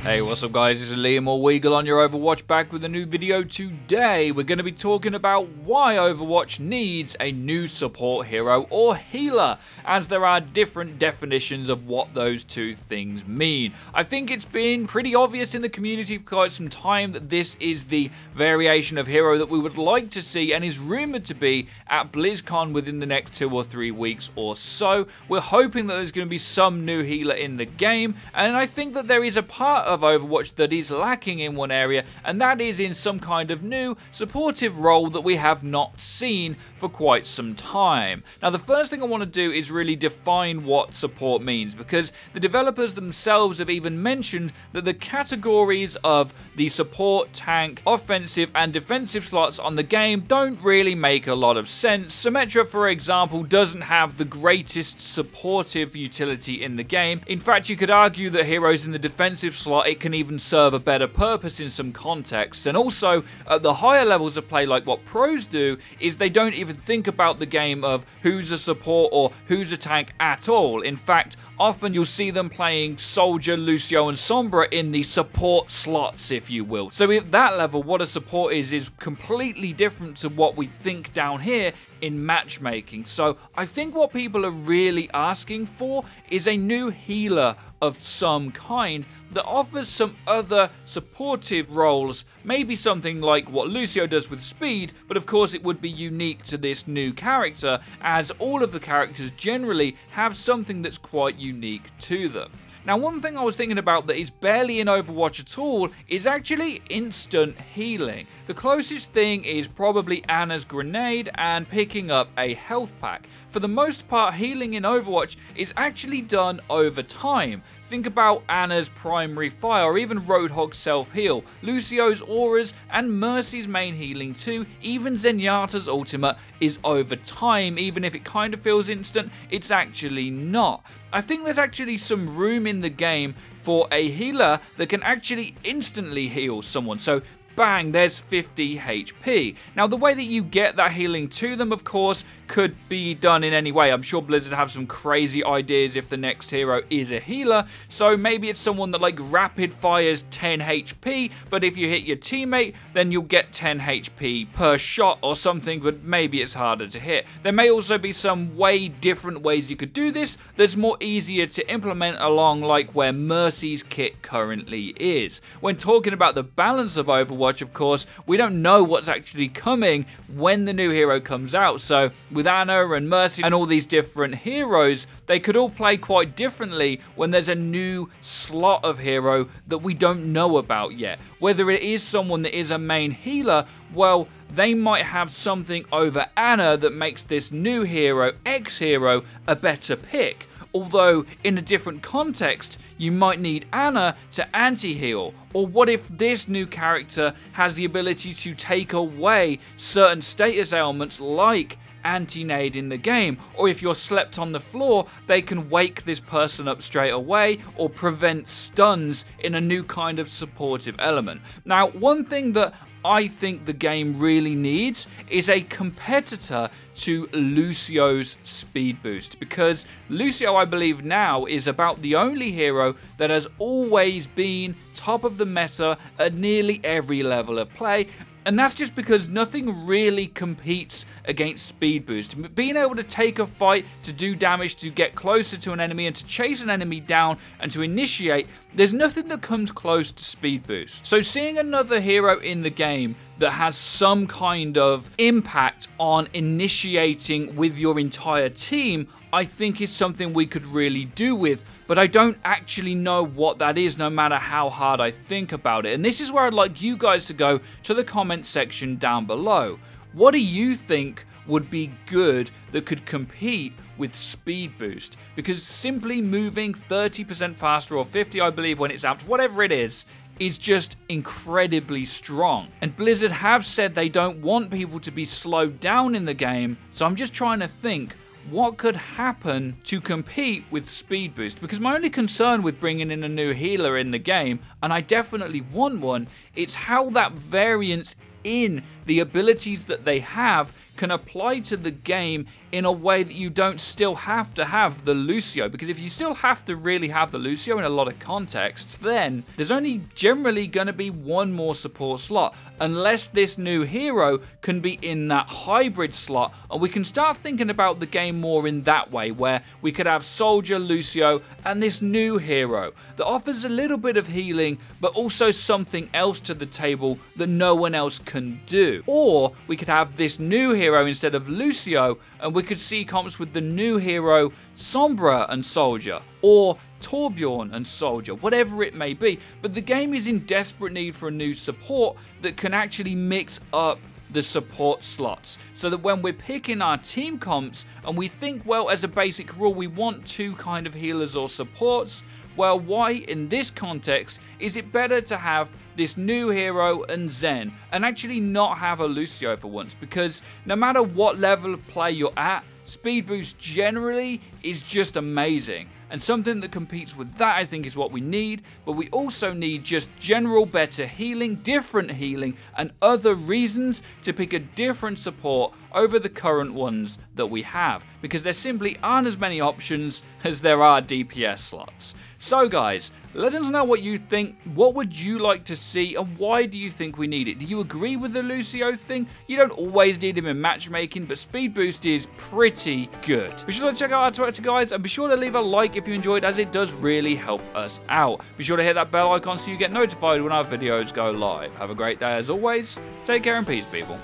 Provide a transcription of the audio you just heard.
Hey, what's up guys, this is Liam or Weagle on your Overwatch, back with a new video. Today we're going to be talking about why Overwatch needs a new support hero or healer, as there are different definitions of what those two things mean. I think it's been pretty obvious in the community for quite some time that this is the variation of hero that we would like to see and is rumoured to be at BlizzCon within the next 2 or 3 weeks or so. We're hoping that there's going to be some new healer in the game, and I think that there is a part of Overwatch that is lacking in one area, and that is in some kind of new supportive role that we have not seen for quite some time. Now, the first thing I want to do is really define what support means, because the developers themselves have even mentioned that the categories of the support, tank, offensive and defensive slots on the game don't really make a lot of sense. Symmetra, for example, doesn't have the greatest supportive utility in the game. In fact, you could argue that heroes in the defensive slot, it can even serve a better purpose in some contexts. And also, at the higher levels of play, like what pros do, is they don't even think about the game of who's a support or who's a tank at all. In fact, often you'll see them playing Soldier, Lucio and Sombra in the support slots, if you will. So at that level, what a support is completely different to what we think down here in matchmaking. So I think what people are really asking for is a new healer of some kind that offers some other supportive roles, maybe something like what Lucio does with speed, but of course it would be unique to this new character, as all of the characters generally have something that's quite unique to them. Now, one thing I was thinking about that is barely in Overwatch at all is actually instant healing. The closest thing is probably Ana's grenade and picking up a health pack. For the most part, healing in Overwatch is actually done over time. Think about Ana's primary fire, or even Roadhog's self-heal, Lucio's auras, and Mercy's main healing too. Even Zenyatta's ultimate is over time. Even if it kind of feels instant, it's actually not. I think there's actually some room in the game for a healer that can actually instantly heal someone. So bang, there's 50 HP. Now, the way that you get that healing to them, of course, could be done in any way. I'm sure Blizzard have some crazy ideas if the next hero is a healer. So maybe it's someone that like rapid fires 10 HP, but if you hit your teammate, then you'll get 10 HP per shot or something, but maybe it's harder to hit. There may also be some way different ways you could do this that's more easier to implement along like where Mercy's kit currently is. When talking about the balance of Overwatch, of course, we don't know what's actually coming when the new hero comes out. So with Ana and Mercy and all these different heroes, they could all play quite differently when there's a new slot of hero that we don't know about yet. Whether it is someone that is a main healer, well, they might have something over Ana that makes this new hero, X-hero, a better pick. Although, in a different context, you might need Ana to anti-heal. Or what if this new character has the ability to take away certain status ailments like anti-nade in the game, or if you're slept on the floor, they can wake this person up straight away or prevent stuns in a new kind of supportive element. Now, one thing that I think the game really needs is a competitor to Lucio's speed boost, because Lucio, I believe now, is about the only hero that has always been top of the meta at nearly every level of play. And that's just because nothing really competes against speed boost. Being able to take a fight, to do damage, to get closer to an enemy, and to chase an enemy down, and to initiate, there's nothing that comes close to speed boost. So seeing another hero in the game that has some kind of impact on initiating with your entire team, I think is something we could really do with, but I don't actually know what that is, no matter how hard I think about it. And this is where I'd like you guys to go to the comment section down below. What do you think would be good that could compete with speed boost? Because simply moving 30% faster, or 50 I believe when it's amped, whatever it is just incredibly strong. And Blizzard have said they don't want people to be slowed down in the game, so I'm just trying to think what could happen to compete with speed boost, because my only concern with bringing in a new healer in the game, and I definitely want one, it's how that variance in the abilities that they have can apply to the game in a way that you don't still have to have the Lucio. Because if you still have to really have the Lucio in a lot of contexts, then there's only generally going to be one more support slot, unless this new hero can be in that hybrid slot, and we can start thinking about the game more in that way, where we could have Soldier, Lucio, and this new hero that offers a little bit of healing, but also something else to the table that no one else can do. Or we could have this new hero instead of Lucio, and we could see comps with the new hero Sombra and Soldier, or Torbjorn and Soldier, whatever it may be. But the game is in desperate need for a new support that can actually mix up the support slots, so that when we're picking our team comps and we think, well, as a basic rule we want two kind of healers or supports, well, why in this context is it better to have this new hero and Zen and actually not have a Lucio for once? Because no matter what level of play you're at, speed boost generally is just amazing, and something that competes with that I think is what we need. But we also need just general better healing, different healing, and other reasons to pick a different support over the current ones that we have, because there simply aren't as many options as there are DPS slots. So guys, let us know what you think. What would you like to see, and why do you think we need it? Do you agree with the Lucio thing? You don't always need him in matchmaking, but speed boost is pretty good. Be sure to check out our Twitter, guys, and be sure to leave a like if you enjoyed, as it does really help us out. Be sure to hit that bell icon so you get notified when our videos go live. Have a great day as always. Take care and peace, people.